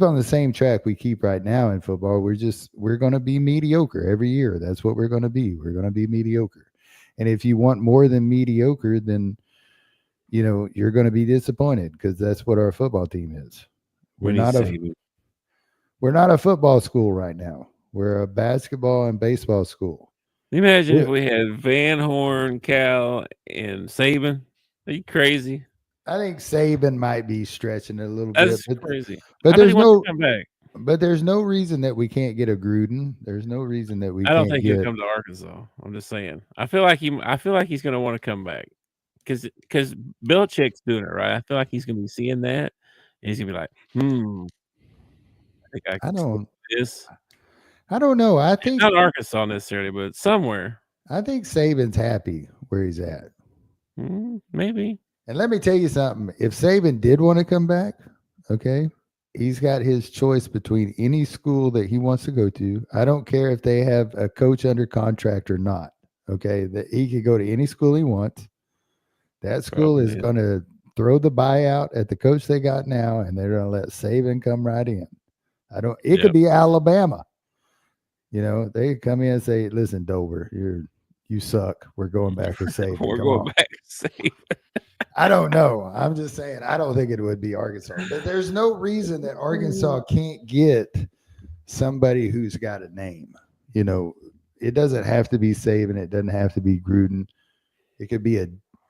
on the same track we keep right now in football, we're going to be mediocre every year. That's what we're going to be. We're going to be mediocre. And if you want more than mediocre, then you're going to be disappointed, because that's what our football team is. We're not a football school right now. We're a basketball and baseball school. Imagine if we had Van Horn, Cal, and Saban. Are you crazy? I think Saban might be stretching it a little bit. That's bit. Crazy. But there's no reason that we can't get a Gruden. There's no reason that we. I don't think he'll come to Arkansas. I'm just saying. I feel like he's going to want to come back because Belichick's doing it right. I feel like he's going to be seeing that, and he's going to be like, I think I can do this. I don't know. I think not Arkansas necessarily, but somewhere. I think Saban's happy where he's at. Maybe. And let me tell you something. If Saban did want to come back, okay, he's got his choice between any school that he wants to go to. I don't care if they have a coach under contract or not. Okay, that he could go to any school he wants. That school is going to throw the buyout at the coach they got now, and they're going to let Saban come right in. It could be Alabama. They come in and say, "Listen, Dover, you suck. We're going back to Saban. We're going back to Saban." I don't know. I'm just saying, I don't think it would be Arkansas. But there's no reason that Arkansas can't get somebody who's got a name. It doesn't have to be Saban. It doesn't have to be Gruden. It could be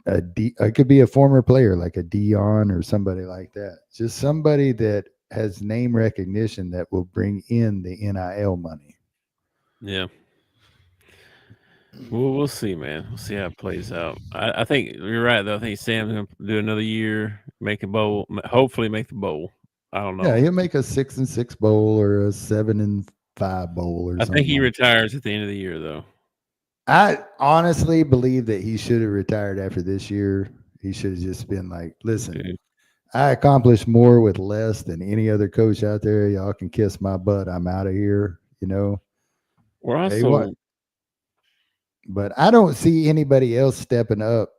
it could be a former player like a Dion or somebody like that. Just somebody that has name recognition that will bring in the NIL money. Yeah. Well, we'll see, man. We'll see how it plays out. I think you're right, though. I think Sam's going to do another year, make a bowl, hopefully make the bowl. I don't know. Yeah, he'll make a 6-6 bowl or a 7-5 bowl or something. I think he retires at the end of the year, though. I honestly believe that he should have retired after this year. He should have just been like, listen, I accomplished more with less than any other coach out there. Y'all can kiss my butt. I'm out of here, We're also... But I don't see anybody else stepping up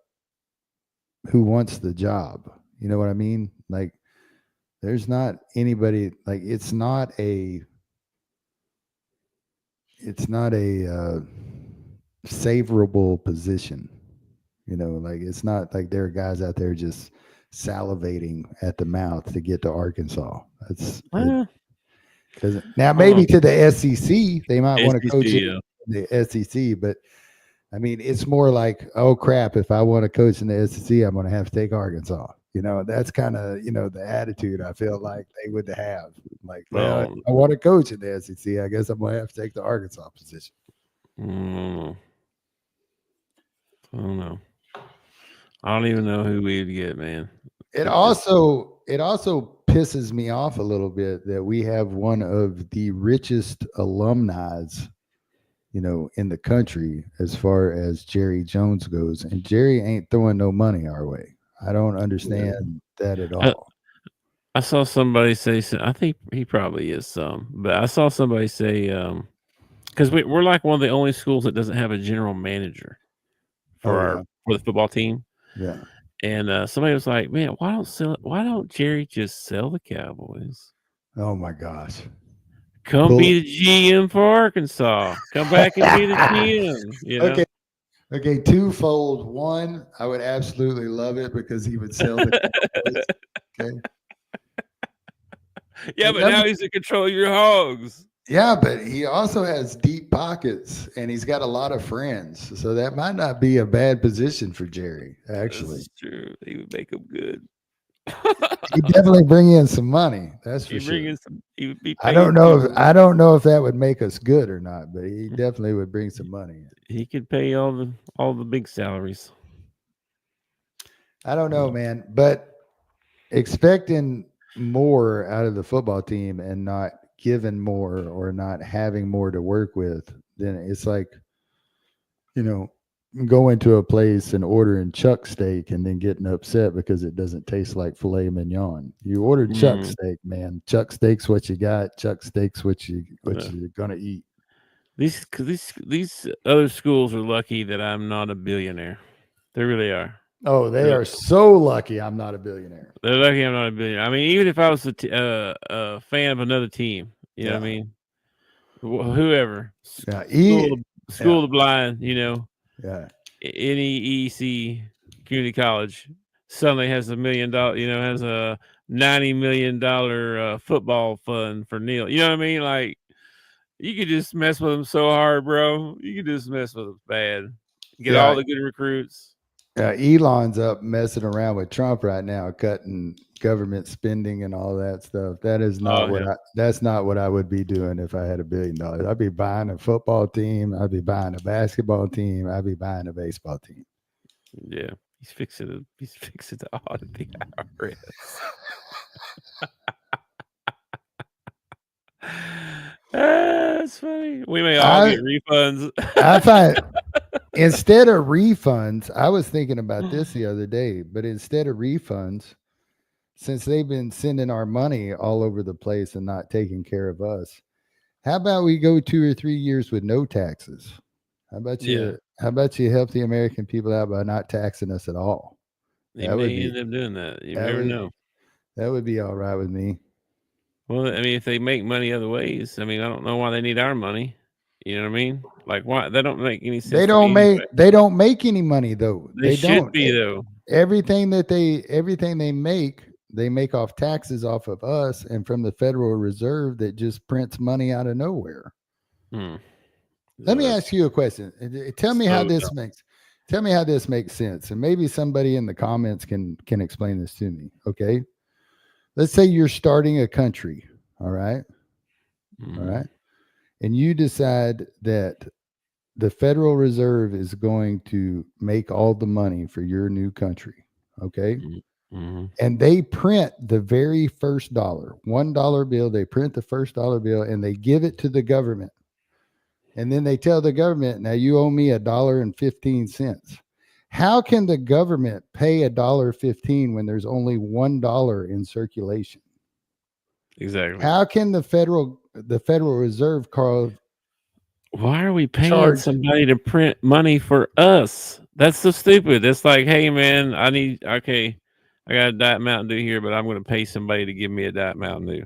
who wants the job. You know what I mean? Like, there's not anybody, like, it's not a savorable position. Like, it's not like there are guys out there just salivating at the mouth to get to Arkansas. That's because now maybe to the SEC, they might want to coach the SEC, but I mean, it's more like, oh crap, if I want to coach in the SEC, I'm going to have to take Arkansas. That's kind of, the attitude I feel like they would have. Like, well, I want to coach in the SEC. I guess I'm going to have to take the Arkansas position. I don't know. I don't even know who we'd get, man. It also pisses me off a little bit that we have one of the richest alumni, in the country as far as Jerry Jones goes, and Jerry ain't throwing no money our way. I don't understand that at all. I saw somebody say, I think he probably is some, but I saw somebody say, because we're like one of the only schools that doesn't have a general manager for the football team. Yeah. And somebody was like, man, why don't Jerry just sell the Cowboys? Oh my gosh. Come be the GM for Arkansas. Come back and be the GM. Okay, twofold. One, I would absolutely love it because he would sell the Cowboys. Okay. Yeah, but now he's in control of your Hogs. Yeah, but he also has deep pockets and he's got a lot of friends. So that might not be a bad position for Jerry, actually. That's true. He would make them good. He'd definitely bring in some money. That's for sure. He would be. I don't know if that would make us good or not, but he definitely would bring some money. He could pay all the big salaries. I don't know, man, but expecting more out of the football team and not giving more or not having more to work with, then it's like, going to a place and ordering chuck steak and then getting upset because it doesn't taste like filet mignon. You ordered chuck steak, man. Chuck steak's what you got. Chuck steak's what you're gonna eat. These other schools are lucky that I'm not a billionaire. They really are. Oh, they are so lucky I'm not a billionaire. They're lucky I'm not a billionaire. I mean, even if I was a fan of another team, you know what I mean? Whoever. School of the Blind, Yeah. NEEC Community College suddenly has $1 million, has a $90 million football fund for Neil. You know what I mean? Like, you could just mess with them so hard, bro. You could just mess with them bad. Get all the good recruits. Elon's up messing around with Trump right now, cutting government spending and all that stuff. That is not that's not what I would be doing if I had $1 billion. I'd be buying a football team. I'd be buying a basketball team. I'd be buying a baseball team. Yeah, he's fixing to audit the IRS. That's funny. We may all get refunds. I find instead of refunds, I was thinking about this the other day, but instead of refunds, since they've been sending our money all over the place and not taking care of us, how about we go 2 or 3 years with no taxes? How about you help the American people out by not taxing us at all? They may end up doing that. You never know. That would be all right with me. Well, I mean, if they make money other ways, I mean, I don't know why they need our money. You know what I mean? Like, why? They don't make any sense. They don't make any money though. They should be though. Everything they make off taxes off of us and from the Federal Reserve that just prints money out of nowhere. Let me ask you a question. Tell me how this makes sense. And maybe somebody in the comments can explain this to me. Okay. Let's say you're starting a country. All right. All right. And you decide that the Federal Reserve is going to make all the money for your new country. Okay. And they print the very first $1 bill. They print the first $1 bill and they give it to the government. And then they tell the government, now you owe me $1.15. How can the government pay $1.15 when there's only $1 in circulation? Exactly. How can the Federal Reserve, Carl? Why are we paying somebody to print money for us? That's so stupid. It's like, hey man, I got a Diet Mountain Dew here, but I'm going to pay somebody to give me a Diet Mountain Dew.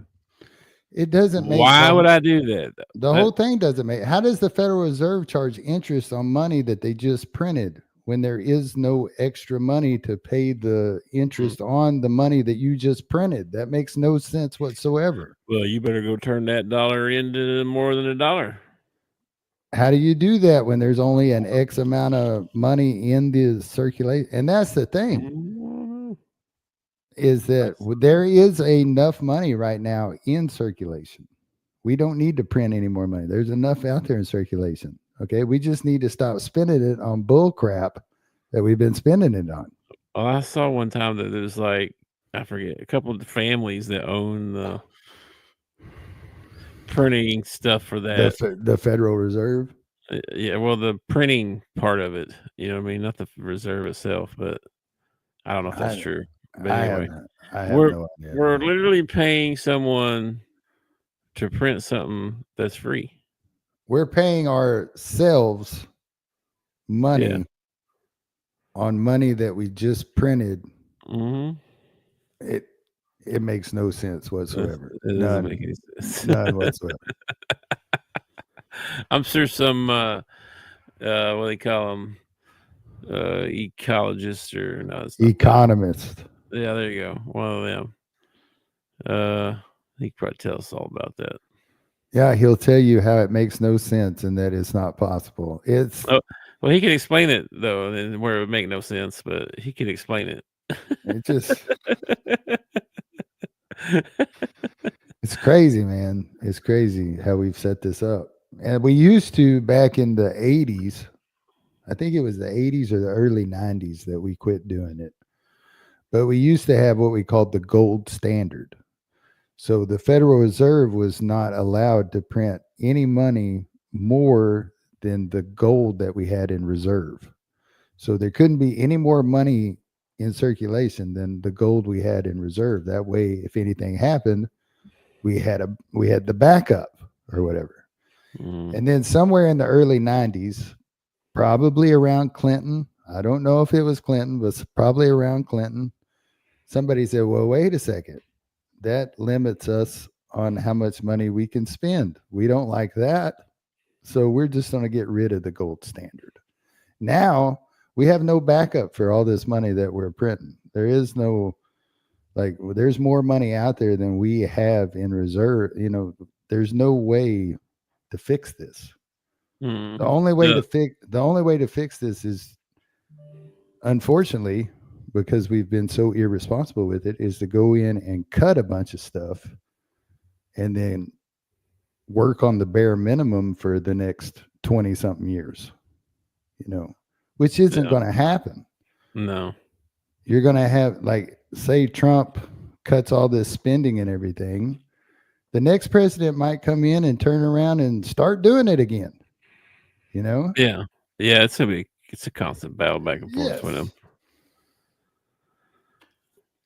It doesn't make. Why would I do that? The whole thing doesn't make. How does the Federal Reserve charge interest on money that they just printed when there is no extra money to pay the interest on the money that you just printed? That makes no sense whatsoever. Well, you better go turn that dollar into more than $1. How do you do that when there's only an X amount of money in the circulation? And that's the thing, is that there is enough money right now in circulation. We don't need to print any more money. There's enough out there in circulation. Okay. We just need to stop spending it on bull crap that we've been spending it on. Well, I saw one time that there's like, I forget, a couple of families that own the printing stuff for that. The Federal Reserve. Yeah, well, the printing part of it, you know what I mean? Not the reserve itself, but I don't know if that's true. But anyway, I have no idea. We're literally paying someone to print something that's free. We're paying ourselves money on money that we just printed. It makes no sense whatsoever. It doesn't make any sense. None whatsoever. I'm sure some what do they call them? Ecologists or no, economists. Yeah, there you go. One of them. He could probably tell us all about that. Yeah, he'll tell you how it makes no sense and that it's not possible. Well, he can explain it though, and where it would make no sense, but he can explain it. It just it's crazy, man. It's crazy how we've set this up. And we used to, back in the 80s, I think it was the 80s or the early 90s that we quit doing it. But we used to have what we called the gold standard. So the Federal Reserve was not allowed to print any money more than the gold that we had in reserve. So there couldn't be any more money in circulation than the gold we had in reserve. That way, if anything happened, we had the backup or whatever. And then somewhere in the early 90s, probably around Clinton, I don't know if it was Clinton, but probably around Clinton, somebody said, well, wait a second. That limits us on how much money we can spend. We don't like that. So we're just going to get rid of the gold standard. Now we have no backup for all this money that we're printing. There is no, there's more money out there than we have in reserve. There's no way to fix this. The only way to fix this is, unfortunately, because we've been so irresponsible with it, is to go in and cut a bunch of stuff and then work on the bare minimum for the next 20 something years, which isn't going to happen. No, you're going to have, say Trump cuts all this spending and everything. The next president might come in and turn around and start doing it again. Yeah. It's a constant battle back and forth with them.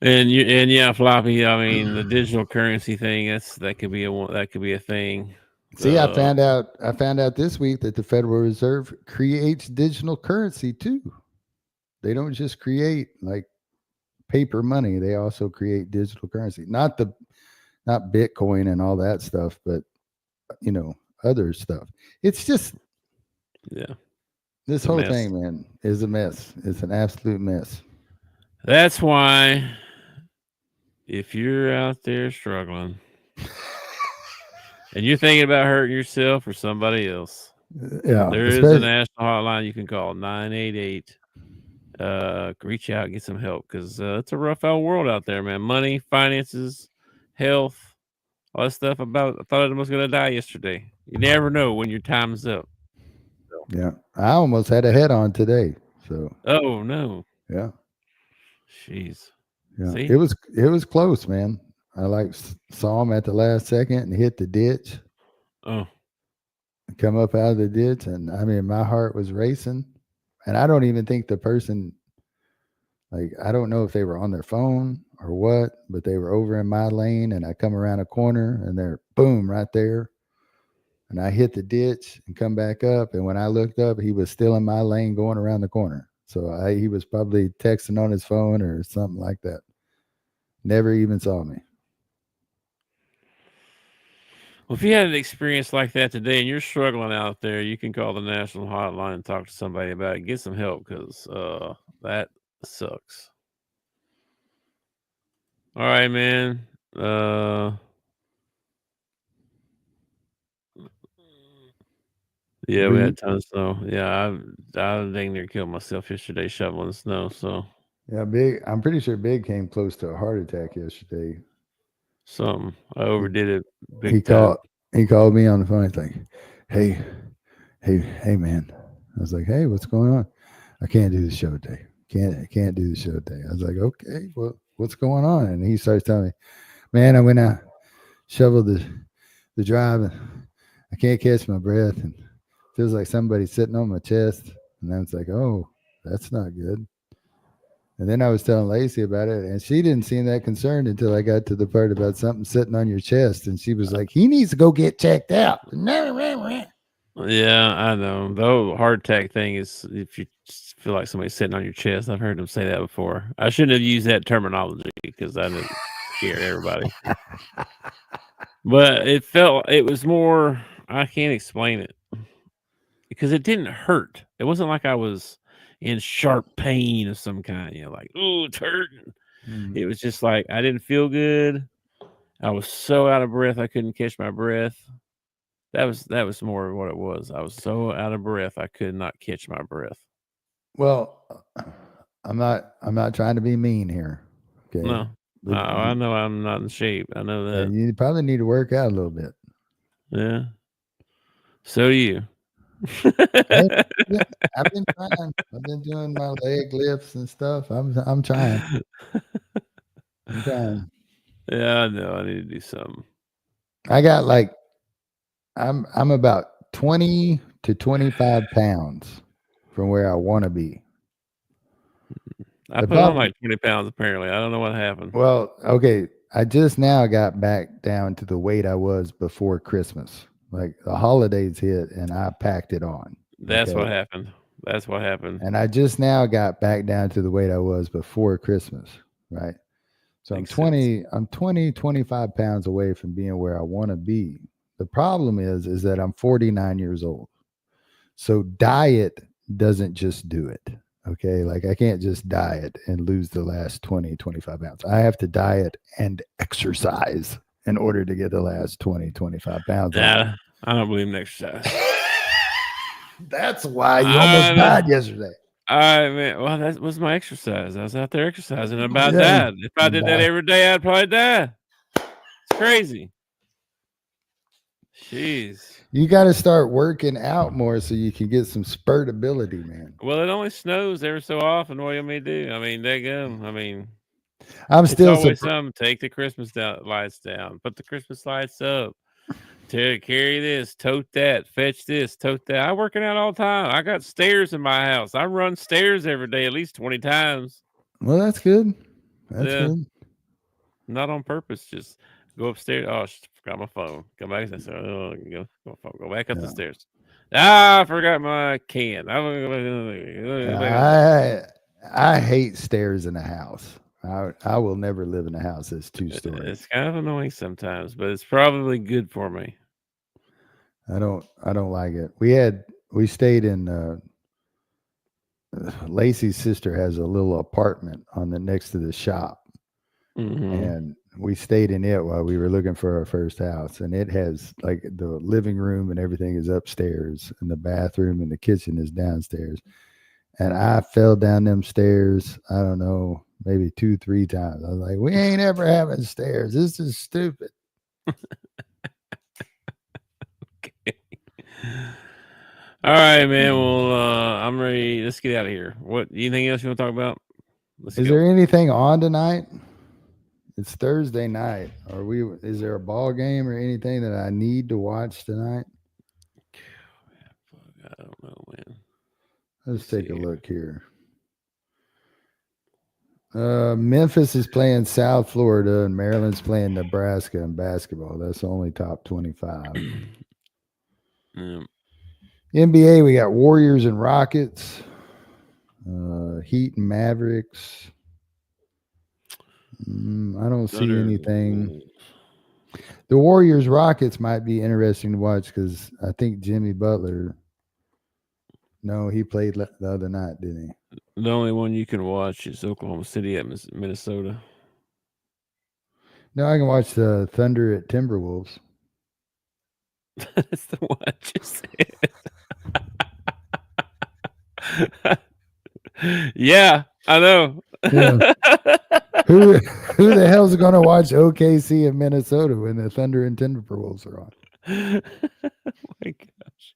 And Floppy. I mean, the digital currency thing. That could be a thing. See, I found out this week that the Federal Reserve creates digital currency too. They don't just create paper money; they also create digital currency. Not Bitcoin and all that stuff, but other stuff. It's just this whole thing, man, is a mess. It's an absolute mess. That's why, if you're out there struggling and you're thinking about hurting yourself or somebody else, there is a national hotline you can call, 988. Reach out, get some help, because it's a rough old world out there, man. Money, finances, health, all that stuff. I thought I was going to die yesterday. You never know when your time's up. Yeah, I almost had a head on today. So. Oh no. Yeah. Jeez. Yeah. See? It was close, man. I saw him at the last second and hit the ditch. Oh. Come up out of the ditch, and I mean, my heart was racing, and I don't even think the person, I don't know if they were on their phone or what, but they were over in my lane, and I come around a corner, and they're boom right there. And I hit the ditch and come back up. And when I looked up, he was still in my lane going around the corner. So he was probably texting on his phone or something like that. Never even saw me. Well, if you had an experience like that today and you're struggling out there, you can call the national hotline and talk to somebody about it. Get some help, because that sucks. All right, man. Yeah, we had tons of snow. Yeah, I dang near killed myself yesterday shoveling snow. So yeah, Big. I'm pretty sure Big came close to a heart attack yesterday. Something I overdid it. He called me on the phone. He's like, "Hey, man." I was like, "Hey, what's going on?" "I can't do the show today. Can't do the show today." I was like, "Okay, well, what's going on?" And he starts telling me, "Man, I went out, shoveled the drive, and I can't catch my breath, and feels like somebody's sitting on my chest." And I was like, "Oh, that's not good." And then I was telling Lacey about it, and she didn't seem that concerned until I got to the part about something sitting on your chest. And she was like, "He needs to go get checked out." Yeah, I know. The whole heart attack thing is if you feel like somebody's sitting on your chest. I've heard them say that before. I shouldn't have used that terminology because I didn't scare everybody. But it was more, I can't explain it. Because it didn't hurt. It wasn't like I was in sharp pain of some kind, oh, it's hurting. It was just like I didn't feel good. I was so out of breath I couldn't catch my breath. That was more what it was. I was so out of breath I could not catch my breath. Well, I'm not trying to be mean here. Okay. No. I know I'm not in shape. I know that. You probably need to work out a little bit. Yeah. So do you. I've been trying. I've been doing my leg lifts and stuff. I'm trying. I'm trying. Yeah, I know. I need to do something. I got I'm about 20 to 25 pounds from where I want to be. I put on like 20 pounds apparently. I don't know what happened. Well, okay. I just now got back down to the weight I was before Christmas. Like the holidays hit and I packed it on. That's what happened. That's what happened. And I just now got back down to the weight I was before Christmas, right? So I'm 25 pounds away from being where I want to be. The problem is that I'm 49 years old. So diet doesn't just do it. Okay. Like I can't just diet and lose the last 20, 25 pounds. I have to diet and exercise in order to get the last 20, 25 pounds. Yeah, I don't believe in exercise. That's why you almost died yesterday. All right, man. Well, that was my exercise. I was out there exercising and about died. If I did that every day, I'd probably die. It's crazy. Jeez. You got to start working out more so you can get some spurtability, man. Well, it only snows every so often. What do you want me to do? I mean, I'm still always something. Take the Christmas lights down. Put the Christmas lights up. Carry this, tote that, fetch this, tote that. I'm working out all the time. I got stairs in my house. I run stairs every day at least 20 times. Well, that's good. That's good. Not on purpose. Just go upstairs. Oh, I forgot my phone. Come back. Go back up the stairs. I forgot my can. I hate stairs in a house. I will never live in a house that's 2 stories. It's kind of annoying sometimes, but it's probably good for me. I don't like it. We stayed in Lacey's sister has a little apartment on the next to the shop. And we stayed in it while we were looking for our first house. And it has like the living room and everything is upstairs and the bathroom and the kitchen is downstairs. And I fell down them stairs. I don't know, maybe 2-3 times. I was like, we ain't ever having stairs. This is stupid. Okay. All right, man. Well, I'm ready. Let's get out of here. Anything else you want to talk about? Is there anything on tonight? It's Thursday night. Is there a ball game or anything that I need to watch tonight? I don't know, man. Let's take a look here. Memphis is playing South Florida and Maryland's playing Nebraska in basketball. That's the only top 25. NBA, we got Warriors and Rockets, Heat and Mavericks. I don't see anything. The Warriors Rockets might be interesting to watch because I think Jimmy Butler. No, he played the other night, didn't he? The only one you can watch is Oklahoma City at Minnesota. No, I can watch the Thunder at Timberwolves. That's the one I just said. Yeah, I know. Yeah. Who the hell's going to watch OKC in Minnesota when the Thunder and Timberwolves are on? Oh my gosh.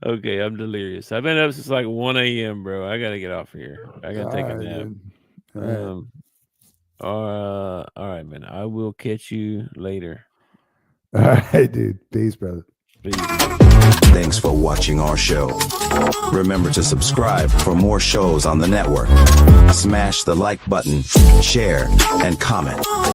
Okay, I'm delirious. I've been up since like 1 a.m., bro. I got to get off here. I got to take a nap. All right, man. I will catch you later. All right, dude. Peace, brother. Peace. Thanks for watching our show. Remember to subscribe for more shows on the network. Smash the like button, share, and comment.